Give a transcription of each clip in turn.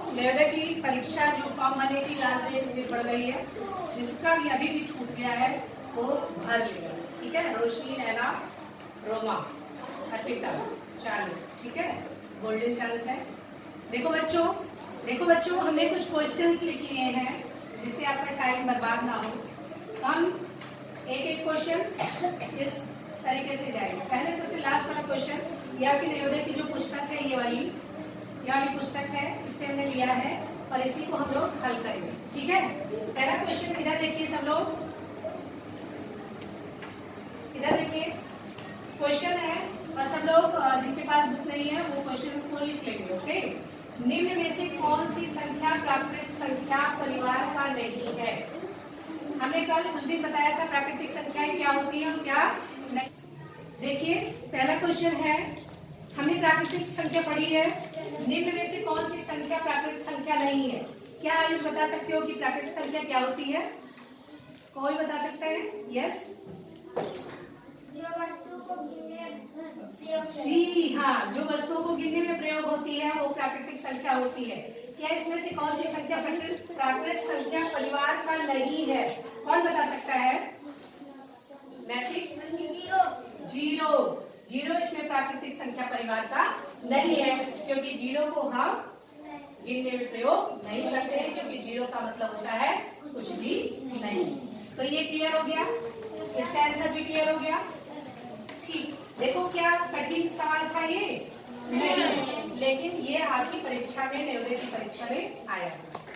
नवोदय की परीक्षा जो फॉर्म भरने की लास्ट डेट मुझे पड़ गई है, जिसका भी अभी भी छूट गया है वो भर लेगा। ठीक है, रोशनी, नैना, रोमा, अर्पिता, चालू। ठीक है, गोल्डन चांस है। देखो बच्चों हमने कुछ क्वेश्चंस लिख लिए हैं जिससे आपका टाइम बर्बाद ना हो। तो हम एक क्वेश्चन इस तरीके से जाएगा। पहले सबसे लास्ट वाला क्वेश्चन, ये आपकी नवोदय की जो पुस्तक है, ये वाली पुस्तक है, इससे हमने लिया है और इसी को हम लोग हल करेंगे। ठीक है, पहला क्वेश्चन इधर देखिए सब लोग, इधर देखिए क्वेश्चन है और सब लोग जिनके पास बुक नहीं है वो क्वेश्चन को लिख लेंगे। ओके, निम्न में से कौन सी संख्या प्राकृतिक संख्या परिवार का नहीं है? हमने कल कुछ दिन बताया था प्राकृतिक संख्याएं क्या होती है और क्या नहीं। देखिए पहला क्वेश्चन है, हमने प्राकृतिक संख्या पढ़ी है, निम्न में से कौन सी संख्या प्राकृतिक संख्या नहीं है? क्या आयुष बता सकते हो कि प्राकृतिक संख्या क्या होती है? कोई बता सकता है? यस, जो वस्तु को गिनने में प्रयोग जी हाँ, जो वस्तुओं को गिनने में प्रयोग होती है वो प्राकृतिक संख्या होती है। क्या इसमें से कौन सी संख्या प्राकृतिक संख्या परिवार का नहीं है? कौन बता सकता है? नैतिक? जीरो इसमें प्राकृतिक संख्या परिवार का नहीं है, क्योंकि जीरो को हम गिनने में प्रयोग नहीं करते हैं, क्योंकि जीरो का मतलब होता है कुछ भी नहीं। तो ये क्लियर हो गया, इसका आंसर भी क्लियर हो गया। ठीक, देखो क्या कठिन सवाल था ये? नहीं, लेकिन ये आपकी परीक्षा में, नवोदय की परीक्षा में आया।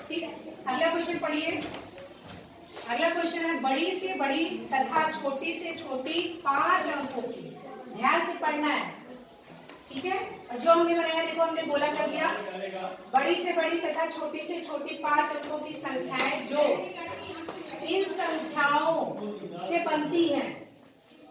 ठीक है, अगला क्वेश्चन पढ़िए। अगला क्वेश्चन है, बड़ी से बड़ी तथा छोटी से छोटी 5 अंकों की, ध्यान से पढ़ना है। ठीक है, और जो हमने बनाया देखो, हमने गोला कर दिया, बड़ी से बड़ी तथा छोटी से छोटी 5 अंकों की संख्याएं जो इन संख्याओं से बनती हैं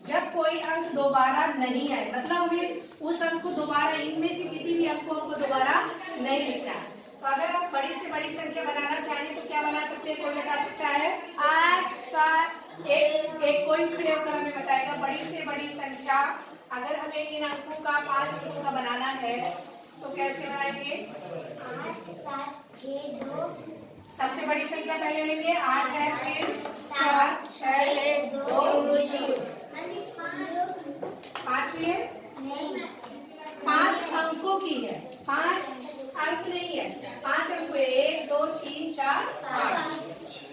जब कोई अंक दोबारा नहीं आए, मतलब हमें उस अंक को दोबारा, इनमें से किसी भी अंक को हमको दोबारा नहीं लिखना है। तो अगर आप बड़ी से बड़ी संख्या बनाना चाहें तो क्या बना सकते हैं? कोई बता सकता है? 8, 7, 6। एक कोई खड़े होकर हमें बताएगा बड़ी से बड़ी संख्या अगर हमें इन अंकों का 5 अंकों का बनाना है तो कैसे बनाएंगे? 8, 7, 6, 2। सबसे बड़ी संख्या पहले लेंगे, 8 है, फिर 7, 6, 2, 0। 5 भी है? 5 अंकों की है, 5 अंक नहीं है, 5 अंक हुए, 1, 2, 3, 4, 5।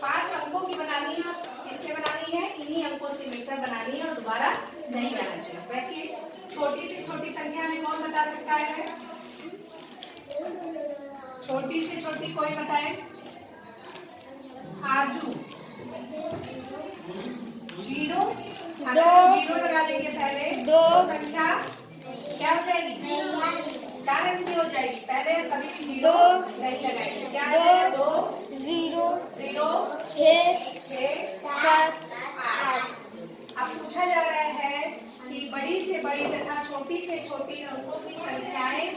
5 अंकों की बनानी है, किससे बनानी है? इन्हीं अंकों से मिलकर बनानी है और दोबारा नहीं आना चाहिए। बैठिए, छोटी से छोटी संख्या में कौन बता सकता है? छोटी से छोटी कोई बताए? आरजू। 0, जीरो लगा देंगे पहले, 2 संख्या क्या हो जाएगी? 4 अंक की हो जाएगी। पहले कभी भी 0 नहीं लगाएंगे, क्या है? 2, 0, 6, 7, 8। अब पूछा जा रहा है कि बड़ी से बड़ी तथा छोटी से छोटी अंकों की संख्याएं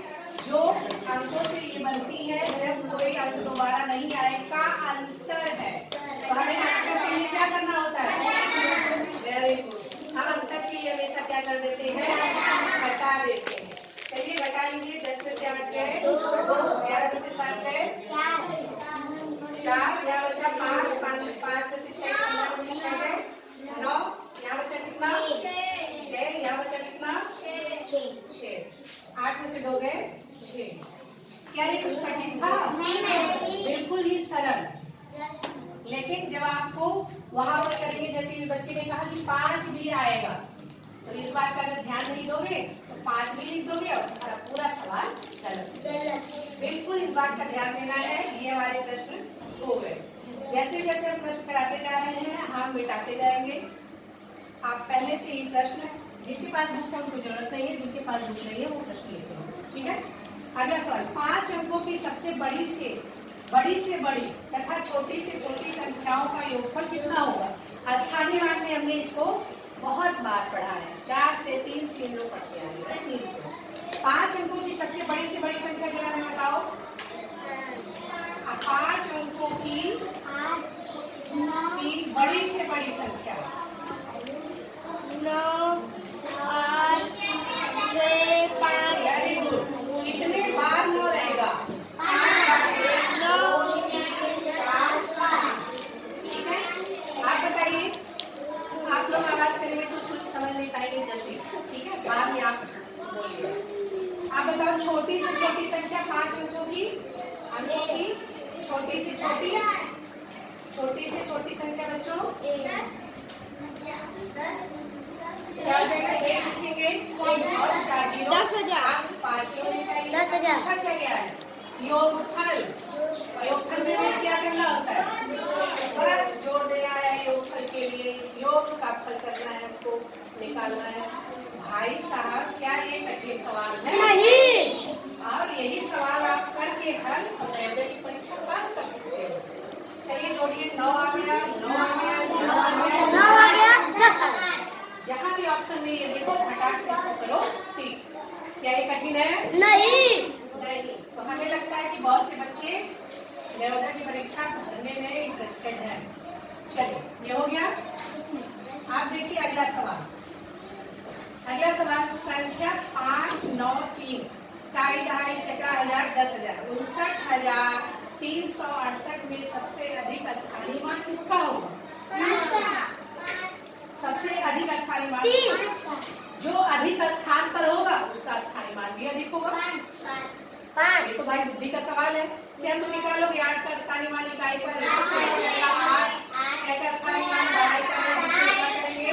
जो अंकों से ये बनती है जब कोई अंक दोबारा नहीं आए का अंतर है। तो हमें अंकों के लिए क्या करना होता है? वेरी गुड, हम अंतर के लिए हमेशा क्या कर देते हैं? घटा देते हैं। चलिए घटा लीजिए, 10 में से 8 गए, 2, 11 में से 7 गए, 4, यहाँ बचा 5, 5 में से 6, 15 में से 6 गए, 9, यहाँ बचा कितना? 6, यहाँ बचा कितना? 6, 8 में से 2 गए, 6। क्या ये कुछ कठिन था? नहीं, बिल्कुल ही सरल। लेकिन जब आपको वहां पर करेंगे, जैसे इस बच्चे ने कहा कि 5 भी आएगा, तो इस बात का अगर ध्यान नहीं दोगे तो 5 भी लिख दोगे और पूरा सवाल गलत। बिल्कुल इस बात का ध्यान देना है। ये हमारे प्रश्न हो गए। जैसे जैसे हम प्रश्न कराते जा रहे हैं हम मिटाते जाएंगे। आप पहले से ही प्रश्न, जिनके पास बुक है उनको जरूरत नहीं है, जिनके पास बुक नहीं है वो प्रश्न लिख लो। ठीक है, अगला सवाल, 5 अंकों की सबसे बड़ी से बड़ी तथा छोटी से छोटी संख्याओं का योगफल कितना होगा? स्थानीय पाठ में हमने इसको बहुत बार पढ़ा है, 4 से 3 से हम लोग पढ़ते आ रहे हैं। 5 अंकों की सबसे बड़ी से बड़ी संख्या जरा हमें बताओ। 5 अंकों की बड़ी से बड़ी संख्या 9, 8, 6, 5। Very good. कितने बार 9 रहेगा? 5 बार। छोटी से छोटी संख्या बच्चों क्या हो जाएगा? 1 लिखेंगे और 4 जीरो 10,000 5 होने चाहिए। 10,000 पूछा क्या गया है? योगफल। योगफल में हमें क्या करना होता है? बस जोड़ देना है योगफल के लिए, योग का फल करना है, हमको निकालना है। भाई साहब क्या ये कठिन सवाल है? नहीं। और यही सवाल आप करके हल नवोदय की परीक्षा पास कर सकते हो। चलिए जोड़िए। 9 आ गया, 9 आ गया, 9 आ गया, 9 आ गया, 10 आ गया। जहाँ भी ऑप्शन में ये देखो फटाक से इसको करो। ठीक, क्या ये कठिन है? नहीं। नहीं। तो हमें लगता है कि बहुत से बच्चे नवोदय की परीक्षा भरने में इंटरेस्टेड हैं। चलिए ये हो गया। आप देखिए अगला सवाल। अगला सवाल संख्या 5, 9, 3 ढाई ढाई सैकड़ा हजार 10,000 59,368 में सबसे अधिक स्थानीय मान किसका होगा? सबसे अधिक स्थानीय मान जो अधिक स्थान पर होगा उसका स्थानीय मान भी अधिक होगा। ये तो भाई बुद्धि का सवाल है। क्या तुम निकालोगे? 8 का स्थानीय मान इकाई पर 8, 6 का स्थानीय मान 2.5 करेंगे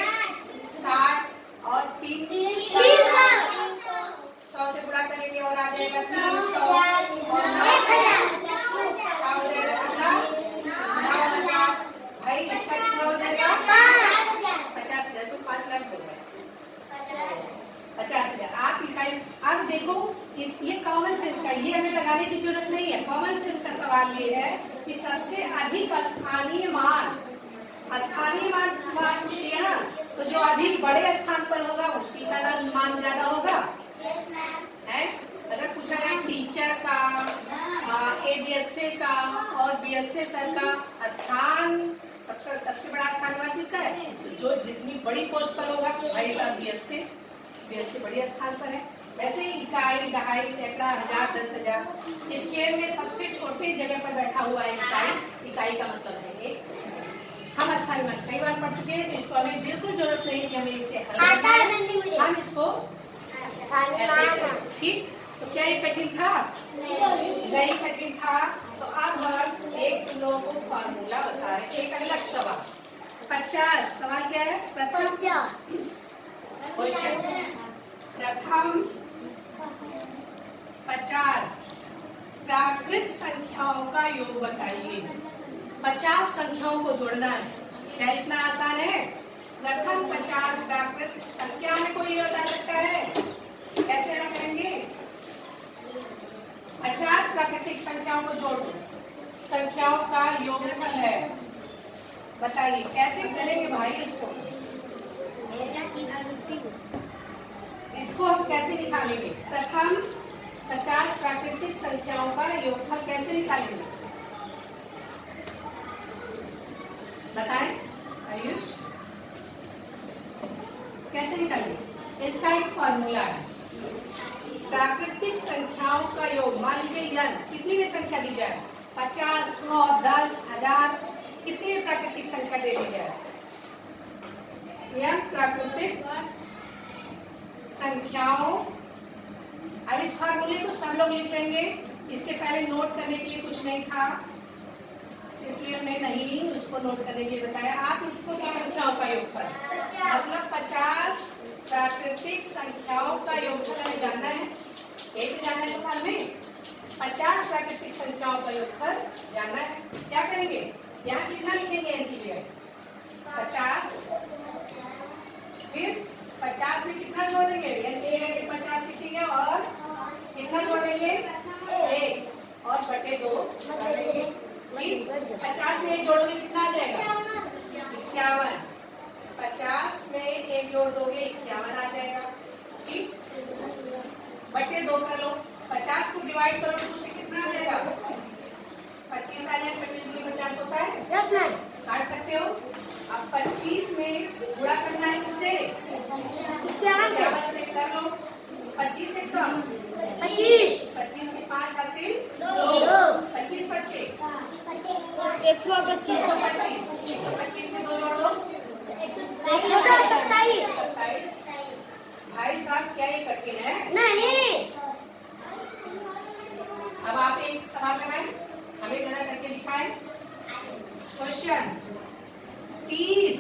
60 और 3 100 से गुणा करेंगे और आ जाएगा 300 और 9,000 भाई इसका कितना हो जाएगा? 50,000। तो 5 लाख हो गया 50,000। आप इकाई अब देखो ये कॉमन सेंस का, ये हमें लगाने की जरूरत नहीं है। कॉमन सेंस का सवाल ये है कि सबसे अधिक स्थानीय मान पूछिए ना, तो जो अधिक बड़े स्थान पर होगा उसी का मान ज्यादा होगा। है अगर पूछा जाए टीचर का, ABSA का और BSA सर का स्थान सबसे बड़ा स्थान किसका है? जो जितनी बड़ी पोस्ट पर होगा भाई साहब BSA बड़ी स्थान पर है। वैसे ही इकाई, दहाई, सैकड़ा, हजार, 10,000 इस चेयर में सबसे छोटे जगह पर बैठा हुआ है इकाई का मतलब है ये। हम स्थानीय मान कई बार पढ़ चुके हैं, तो इसको हमें बिल्कुल जरूरत नहीं कि हमें इसे हल करना। हम इसको ठीक। तो क्या ये कठिन था? नहीं कठिन था। तो अब हम एक लोगों को फार्मूला बता रहे हैं। एक अगला सवाल 50 सवाल क्या है? प्रथम क्वेश्चन प्रथम 50 प्राकृत संख्याओं का योग बताइए। 50 संख्याओं को जोड़ना है। क्या इतना आसान है? प्रथम 50 प्राकृत संख्या में कोई बता सकता है? कैसे हम करेंगे? 50 प्राकृतिक संख्याओं को जोड़ दो, संख्याओं का योगफल है। बताइए कैसे करेंगे भाई इसको हम कैसे निकालेंगे? प्रथम 50 प्राकृतिक संख्याओं का योगफल कैसे निकालेंगे? बताएं आयुष, कैसे निकालेंगे? इसका एक फॉर्मूला है। प्राकृतिक संख्याओं का योग, मान लीजिए n कितनी में संख्या दी जाए? 50, 100, 10, 1000 कितनी में प्राकृतिक संख्या दे दी जाए? n प्राकृतिक संख्याओं। अब इस फॉर्मूले को सब लोग लिख लेंगे। इसके पहले नोट करने के लिए कुछ नहीं था, इसलिए हमने नहीं उसको नोट करने के लिए बताया। आप इसको संख्याओं का योगफल मतलब 50 प्राकृतिक संख्याओं का योगफल हमें जानना है। यही तो जानना है सवाल में। 50 प्राकृतिक संख्याओं का योगफल जानना है। क्या करेंगे? यहाँ कितना लिखेंगे n की जगह? 50। फिर 50 में कितना जोड़ देंगे? n की जगह 50 लिखेंगे और कितना जोड़ेंगे? 1 और बटे 2 डालेंगे। ठीक। 50 में 1 जोड़ोगे कितना आ जाएगा? 51। 50 में 1 जोड़ दोगे 51 आ जाएगा। ठीक। बटे 2 कर लो। 50 को डिवाइड करो तो उससे कितना आ जाएगा? 25 आ जाएगा। 25 में 50 होता है, काट सकते हो। अब 25 में गुणा करना है किससे? 51 से कर लो। 25 से कम 25 में 5 हासिल 2 25 बच्चे 125 125 में 2 जोड़ दो 127। भाई साहब क्या ये कठिन है? नहीं। अब आप एक सवाल लगाएं। हमें जरा करके दिखाए। क्वेश्चन 30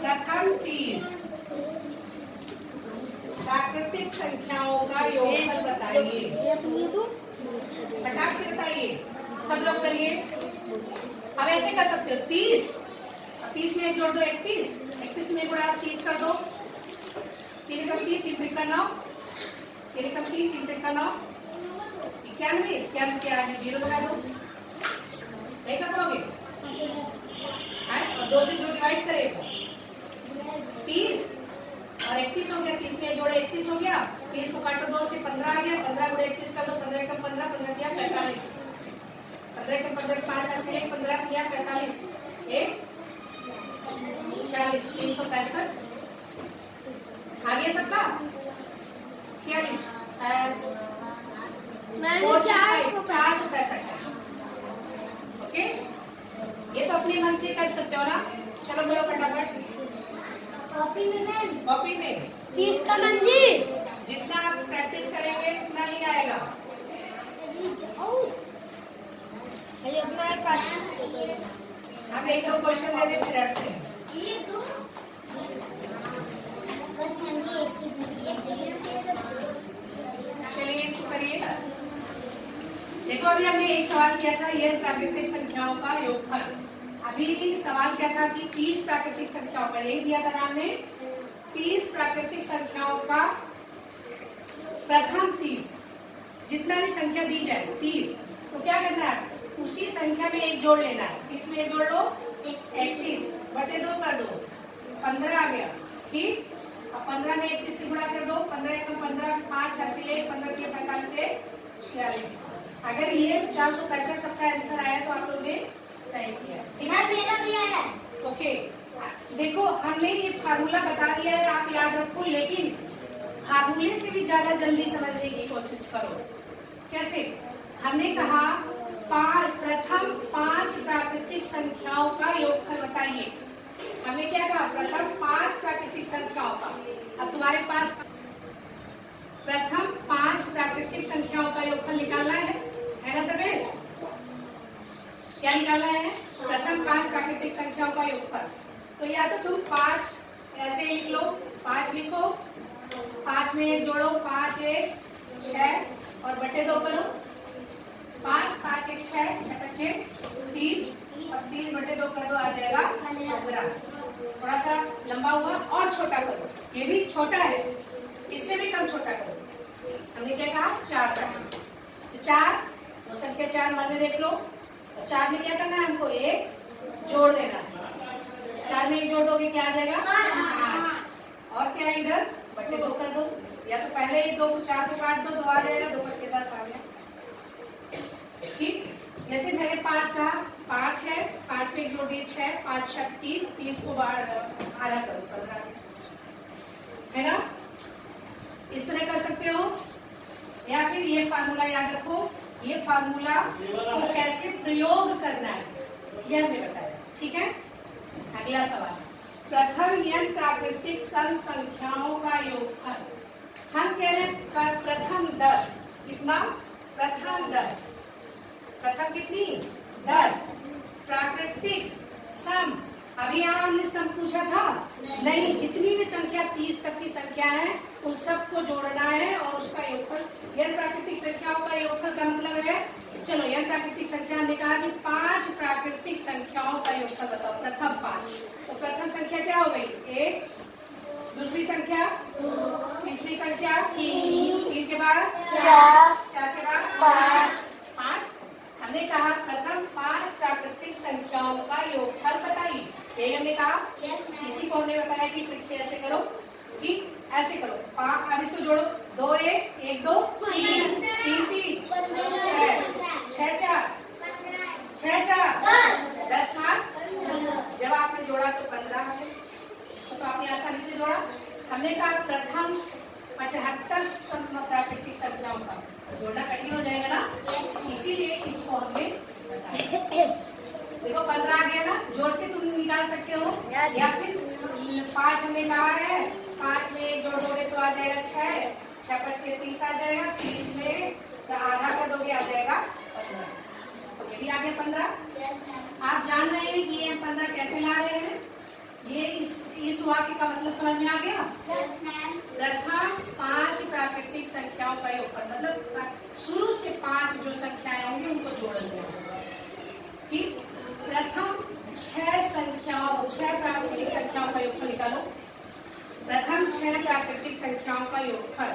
प्रथम 30 प्राकृतिक संख्याओं का योगफल बताइए। फटाक से बताइए, सब लोग करिए। अब ऐसे कर सकते हो 30 और 30 में एक जोड़ दो 31, 31 में गुणा 30 कर दो, 3 एकम 3, 3 त्रिका 9, 3 एकम 3, 3 त्रिका 9, 91, 91 के आगे 0 लगा दो। नहीं कर पाओगे? और 2 से जो डिवाइड करेगा 30 और 31 हो गया, 30 में जोड़े 31 हो गया, 30 को काटो 2 से 15 आ गया, 15 गुणे 31 कर दो, 15 एकम 15, 15 किया 45, 15 एकम 15 5 ऐसे 15 किया 45, 1 46, 365 आ गया सबका 46 465। ओके, ये तो अपने मन से कर सकते हो ना। चलो बोलो फटाफट। कॉपी में 30 का मंजी जितना आप प्रैक्टिस करेंगे उतना ही आएगा। हम एक दो क्वेश्चन दे दें फिर हटते हैं। चलिए इसको करिए। देखो अभी हमने एक सवाल किया था, यह प्राकृतिक संख्याओं का योगफल। अभी सवाल क्या था कि 30 प्राकृतिक संख्याओं का, यही दिया था नाम ने, 30 प्राकृतिक संख्याओं का प्रथम 30, जितना भी संख्या दी जाए 30, तो क्या करना है, उसी संख्या में एक जोड़ लेना है। 30 में एक जोड़ लो 31 बटे 2 कर दो, 15 आ गया, ठीक। अब 15 में 31 से गुणा कर दो, 15 एकम 15, 5 86, 15 के 45 46। अगर ये 465 सबका आंसर आया तो आप लोगों ने सही किया, ठीक है। ओके, देखो हमने ये फार्मूला बता दिया है, आप याद रखो, लेकिन फार्मूले से भी ज्यादा जल्दी समझने की कोशिश करो। कैसे? हमने कहा प्रथम 5 प्राकृतिक संख्याओं का योगफल बताइए। हमने क्या कहा? प्रथम 5 प्राकृतिक संख्याओं का। अब तुम्हारे पास प्रथम 5 प्राकृतिक संख्याओं का योगफल निकालना है ना सर्वेश? क्या निकालना है? प्रथम 5 प्राकृतिक संख्याओं का योगफल। तो या तो तुम 5 ऐसे लिख लो, 5 लिखो, 5 में एक जोड़ो, 5 1 6 और बटे 2 करो, 5 5 1 6 6 25 30 और 30 बटे 2 कर दो, आ जाएगा 15। थोड़ा सा लंबा हुआ, और छोटा करो, ये भी छोटा है, इससे भी कम छोटा करो। हमने क्या कहा? 4 का। 4 वो संख्या 4 मन में देख लो, 4 में क्या करना है हमको? एक जोड़ देना है। 4 में एक जोड़ दोगे क्या आ जाएगा? 5। और क्या है इधर? बटे 2 कर दो, या तो पहले ही 2 को 4 से काट दो, 2 आ जाएगा, 2 को 6 10 आ गया, ठीक। जैसे मैंने 5 कहा, 5 है, 5 पे जोड़ दिए 6, 5 6 30, 30 को बाहर आधा करो, 15 है ना। इस तरह कर सकते हो, या फिर ये फार्मूला याद रखो, ये फार्मूला को कैसे प्रयोग करना है यह हमने बताया, ठीक है। अगला सवाल, प्रथम n प्राकृतिक सम संख्याओं का योगफल। हम कह रहे हैं प्रथम 10, कितना? प्रथम 10, प्रथम कितनी? 10 प्राकृतिक सम। अभी यहाँ हमने सम पूछा था नहीं, जितनी भी संख्या 30 तक की संख्या है उन सबको जोड़ना है और उसका योगफल। यह प्राकृतिक संख्याओं का योगफल का मतलब है, चलो यह प्राकृतिक संख्या हमने कहा कि 5 प्राकृतिक संख्याओं का योगफल बताओ, प्रथम 5। तो प्रथम संख्या क्या हो गई? 1, दूसरी संख्या 2, तीसरी संख्या 3 के बाद 4 के बाद 5। हमने कहा प्रथम 5 प्राकृतिक संख्याओं का योगफल बताइए, यही हमने कहा। इसी को हमने बताया कि ट्रिक से ऐसे करो, ठीक, ऐसे करो। 5, अब इसको जोड़ो, 2 1 1 2 3 3 3 6 4 6 4 10 5। जब आपने जोड़ा तो 15 है, इसको तो आपने आसानी से जोड़ा। हमने कहा प्रथम 75 प्राकृतिक संख्याओं का, जोड़ना कठिन हो जाएगा ना, इसीलिए इसको हमने बताया। देखो 15 आ गया ना, जोड़ के तुम निकाल सकते हो, या फिर 5 हमने कहा है, 5 में एक जोड़ दोगे तो आ जाएगा 6, 6 25 30 आ जाएगा, 30 में तो आधा कर दोगे आ जाएगा 15। तो ये भी आ गया 15। आप जान रहे हैं कि ये 15 कैसे ला रहे हैं? ये इस वाक्य का मतलब समझ में आ गया? प्रथम 5 प्राकृतिक संख्याओं का योगफल, मतलब शुरू से 5 जो संख्याएं होंगी उनको जोड़ लिया। ठीक, प्रथम 6 प्राकृतिक संख्याओं का योगफल निकालो। प्रथम 6 प्राकृतिक संख्याओं का योगफल।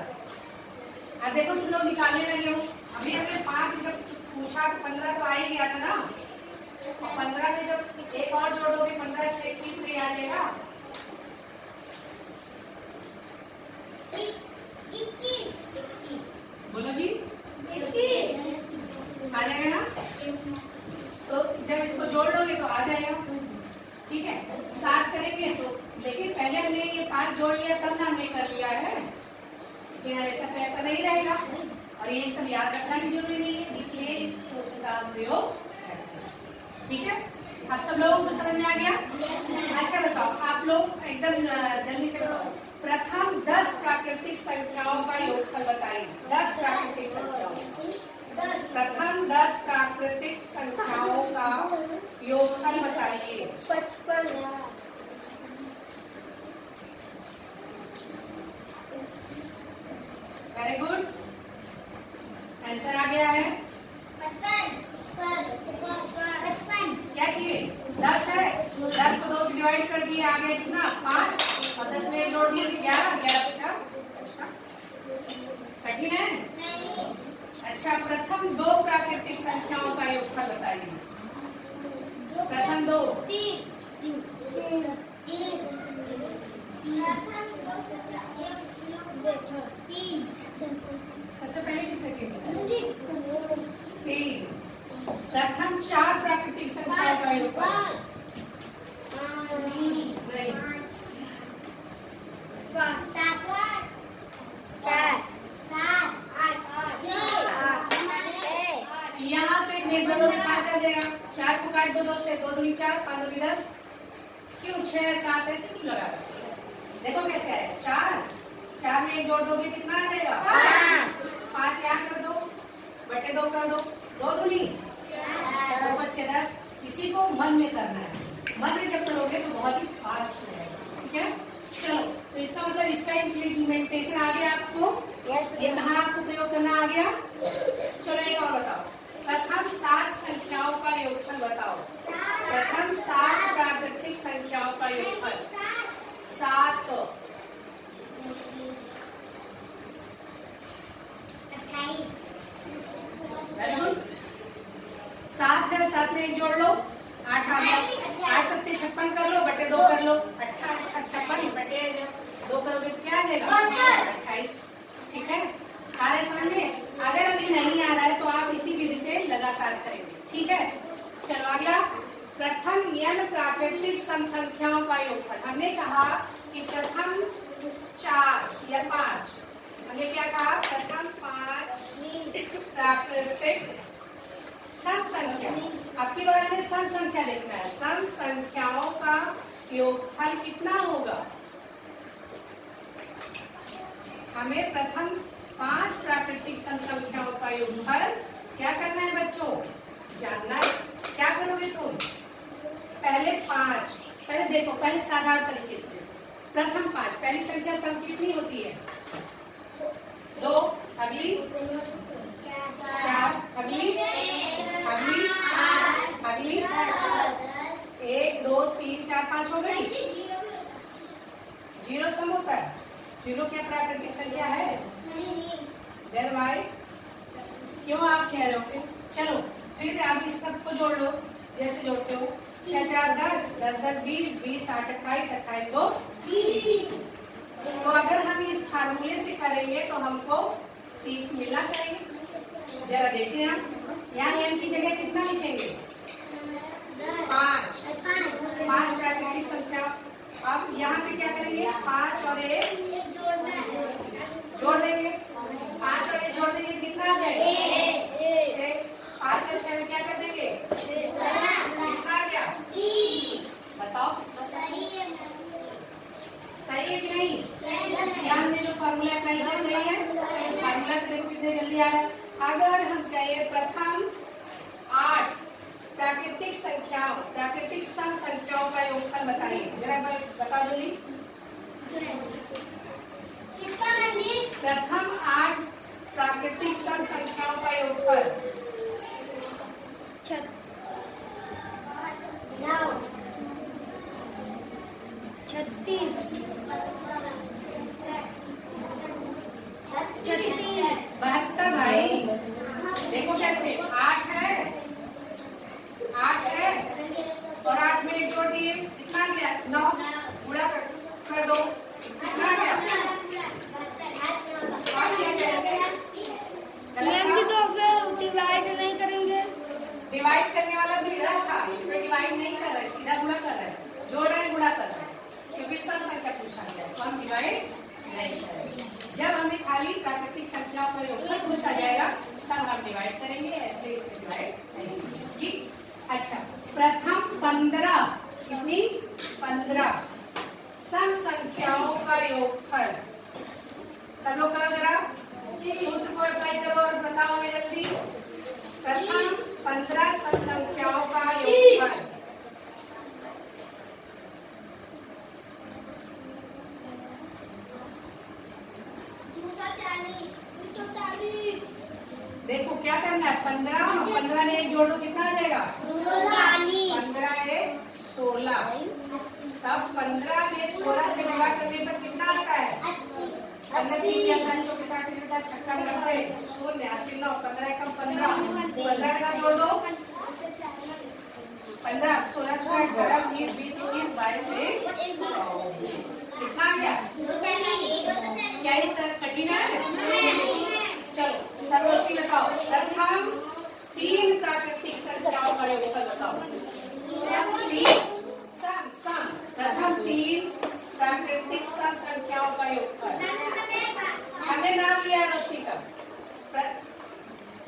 अब देखो तुम लोग निकालने लगे हो। अभी हमने 5 जब पूछा तो 15 तो आ ही गया था ना। और 15 में जब एक और जोड़ोगे 15 6 21 में आ जाएगा। 21 बोलो जी, आ जाएगा ना? तो जब इसको जोड़ लोगे तो आ जाएगा। ठीक है, 7 करेंगे तो, लेकिन पहले हमने ये 5 जोड़ लिया तब ना हमने कर लिया है कि हमेशा तो ऐसा नहीं रहेगा। और ये सब याद रखना भी जरूरी नहीं है, इसलिए इस सूत्र का प्रयोग करते हैं। ठीक है, आप सब लोगों को समझ में आ गया? अच्छा बताओ, आप लोग एकदम जल्दी से बताओ, प्रथम 10 प्राकृतिक संख्याओं का योगफल बताइए। 10 प्राकृतिक संख्याओं, प्रथम 10 प्राकृतिक संख्याओं का योगफल बताइए। 55। वेरी गुड, आंसर आ गया है। 55। क्या किए? 10 है, 10 को 2 से डिवाइड कर दिए, आगे कितना 5 और 10 में जोड़ दिए 11, 11 55। कठिन है? अच्छा, प्रथम 2 प्राकृतिक संख्याओं का योगफल बताइए। प्रथम 2 सबसे पहले किसने किया? 3। प्रथम 4 प्राकृतिक संख्याओं का योगफल। नहीं, यहाँ पे निर्भर में 5 आ जाएगा। 4 को काट दो 2 से, 2 दूनी 4, 5 दूनी 10। क्यों 6 7 ऐसे क्यों लगा? देखो कैसे आया। 4 में 1 जोड़ दोगे कितना आ जाएगा? 5 यहाँ कर दो, बटे 2 कर दो, 2 दूनी 2 बच्चे 10। इसी को मन में करना है। मन में जब करोगे तो बहुत ही फास्ट हो जाएगा। ठीक है, चलो, तो इसका मतलब इसका इम्प्लीमेंटेशन आ गया आपको। ये कहाँ आपको प्रयोग करना आ गया? चलो एक और बताओ, प्रथम 7 संख्याओं का योगफल बताओ। प्रथम 7 प्राकृतिक संख्याओं का योगफल। 7 7 है, 7 में 1 जोड़ लो, 8 आ गया। 8 7 56 कर लो, बटे 2 कर लो, 56 बटे 2 करोगे तो क्या आ जाएगा? 28। ठीक है, आ रहे समझ में? अगर अभी नहीं आ रहा है तो आप इसी विधि से लगातार करेंगे। ठीक है, चलो अगला, प्रथम n प्राकृतिक संख्याओं का योगफल। हमने कहा कि प्रथम 4 या 5, हमने क्या कहा? प्रथम 5 प्राकृतिक सम संख्या। अब की बार हमें सम संख्या देखना है। सम संख्याओं का योगफल कितना होगा? हमें प्रथम 5 प्राकृतिक संख्याओं का योगफल क्या करना है बच्चों? जानना है। क्या करोगे तुम? पहले 5, पहले देखो, पहले साधारण तरीके से प्रथम 5, पहली संख्या सम कितनी होती है? 2, अगली 4, अगली 1 2 3 4 5 हो गई। 0 सम होता है। 0 क्या प्राकृतिक संख्या है? देन वाई, क्यों आप कह रहे हो? चलो फिर आप इस पद को जोड़ लो, जैसे जोड़ते हो। 6 4 10, 10 10 20, 20 8 28, 28 2 30। तो अगर हम इस फार्मूले से करेंगे तो हमको 30 मिलना चाहिए। जरा देखते हैं हम, यहाँ m की जगह कितना लिखेंगे? 5 प्राकृतिक संख्या। अब यहाँ पे क्या करेंगे? 5 और 1 जोड़ देंगे। 5 और 1 जोड़ देंगे, कितना आ जाएगा? 6। 5 और 6 में क्या कर देंगे? कितना आ गया? बताओ सही है कि नहीं? क्या हमने जो फॉर्मूला अप्लाई किया सही है? फॉर्मूला से देखो कितने जल्दी आ रहा है। अगर संख्याओं, प्राकृतिक सम संख्याओं का योगफल बताइए। जरा एक बार बता दो ली। प्रथम 8 प्राकृतिक सम संख्याओं का योगफल। 36 72 भाई। देखो कैसे 8 है, 8 है और 8 में 1 जोड़ दिए, कितना गया? 9। गुणा कर दो, कितना गया? मैम जी तो फिर डिवाइड नहीं करेंगे? डिवाइड करने वाला तो इधर था, इसमें डिवाइड नहीं कर रहे, सीधा गुणा कर रहे हैं, जोड़ रहे हैं, गुणा कर रहे हैं, क्योंकि सम संख्या पूछा गया है, तो हम डिवाइड नहीं करेंगे। जब हमें खाली प्राकृतिक संख्याओं का योगफल पूछा जाएगा तब हम डिवाइड करेंगे, ऐसे इसमें डिवाइड नहीं करेंगे। ठीक, अच्छा। प्रथम 15, कितनी? 15 सम संख्याओं का योगफल। सब लोग करो जरा, सूत्र को अप्लाई करो और बताओ हमें जल्दी। प्रथम 15 सम संख्याओं का योगफल। 240। देखो क्या करना है, 15 और 15 में 1 जोड़ दो, कितना आ जाएगा? 15 है 16। तब 15 में 16 से गुणा करने पर कितना आता है? 15 छक्का 90, 0 80 9, 15 कम 15, 15 का जोड़ दो, 15 16 18 19 20 21 22 में कितना आ गया? क्या ये सर कठिन है? चलो सर्वोष्टी बताओ। प्रथम 3 प्राकृतिक संख्याओं का योगफल बताओ। प्रथम 3 प्राकृतिक सम संख्याओं का योगफल। हमने नाम लिया रोशनी का।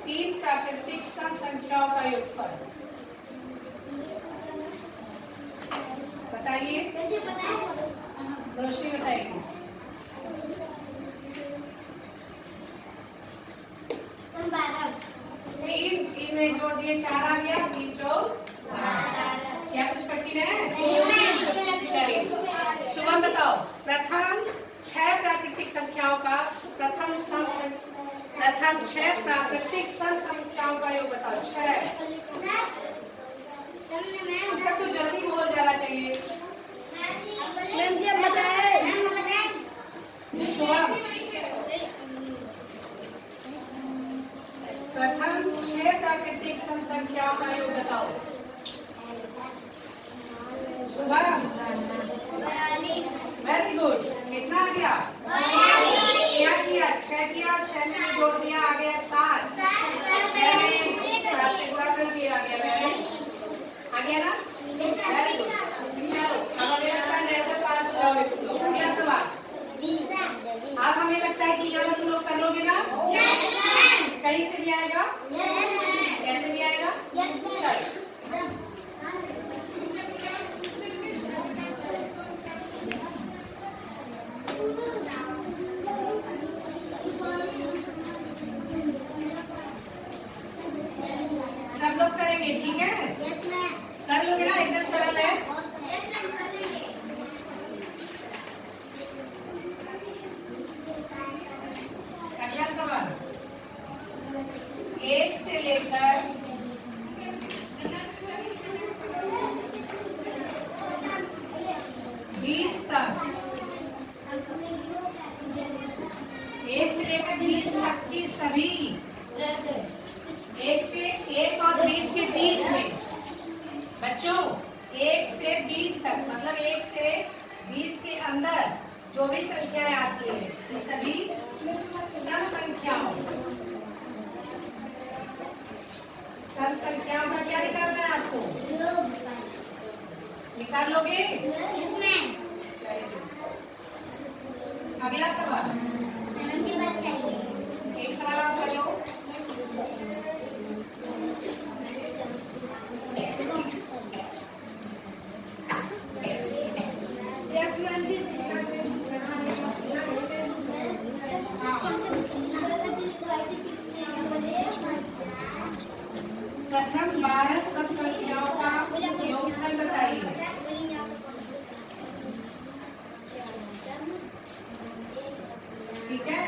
3 प्राकृतिक सम संख्याओं का योगफल बताइए। रोशनी बताएगी। 3 में जोड़ दिए 4 आ गया, 3 4 क्या कुछ कठिन है? चलिए शुभम बताओ। प्रथम 6 प्राकृतिक संख्याओं का प्रथम 6 प्राकृतिक सम संख्याओं का योग बताओ। 6 आपका तो जल्दी बोल जाना चाहिए। मैम जी आप बताएं। शुभम प्रथम 6 प्राकृतिक सम संख्याओं का योग बताओ। Shubham very good. कितना आ गया? क्या किया? 6 किया, 6 में जोड़ दिया, आ गया 7। 6 में 7 से गुणा कर दिया, आ गया 22। आ गया ना? Very good. चलो अब अगला सवाल रहता पास हो जाओगे तुम लोग। अगला सवाल अब हमें लगता है कि यहाँ तुम लोग कर लोगे ना? कहीं से भी आएगा? कैसे भी आएगा? चलो सब लोग करेंगे, ठीक है? कर लोगे ना? एकदम सरल है। अगला सवाल 1 से लेकर 20 तक, 1 से लेकर 20 तक की सभी 1 और 20 के बीच में बच्चों 1 से 20 तक मतलब 1 से 20 के अंदर जो भी संख्याएं आती है ये सभी सम संख्याओं का क्या निकालना है आपको? निकाल लोगे? अगला सवाल एक सवाल आप करो। प्रथम बार सब संख्याओं का योगफल बताइए। ठीक है,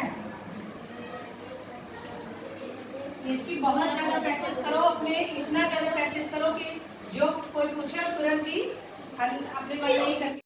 इसकी बहुत ज्यादा प्रैक्टिस करो, अपने इतना ज्यादा प्रैक्टिस करो कि जो कोई पूछे तुरंत ही अपने मन में ही करके